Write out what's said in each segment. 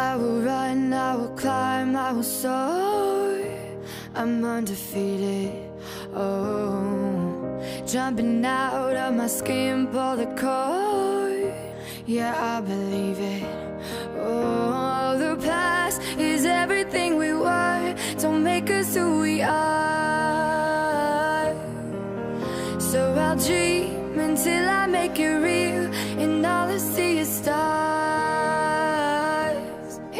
I will run, I will climb, I will soar. I'm undefeated, oh. Jumping out of my skin, pull the cord. Yeah, I believe it. Oh, the past is everything we were. Don't make us who we are. So I'll dream until I make it real, and all I see is stars.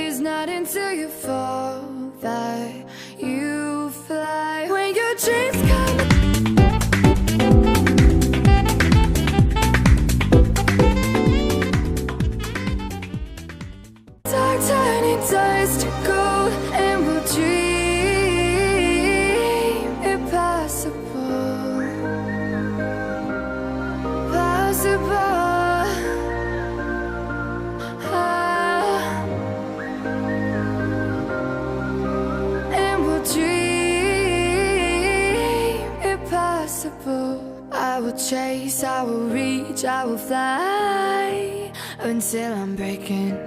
It's not until you fall that you fly. When your dreams come, dark turning dust to gold, and we'll dream impossible, possible. And we'll dream impossible. I will chase, I will reach, I will fly until I'm breaking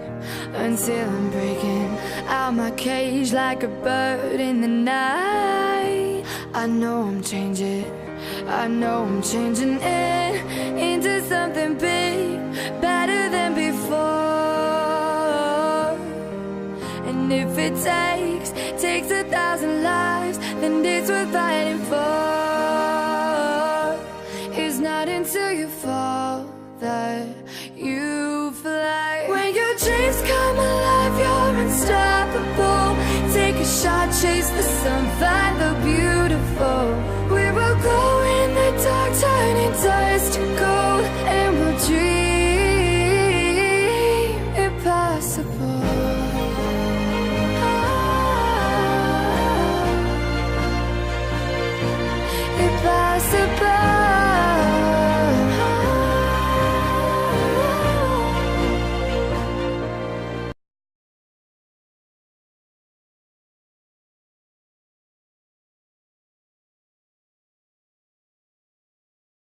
out my cage like a bird in the night. I know I'm changing into something big, better than before. And if it takes 1,000 lives, then it's worth fighting for. It's not until you fall that you fly. When your dreams come alive, you're unstoppable. Take a shot, chase the sun.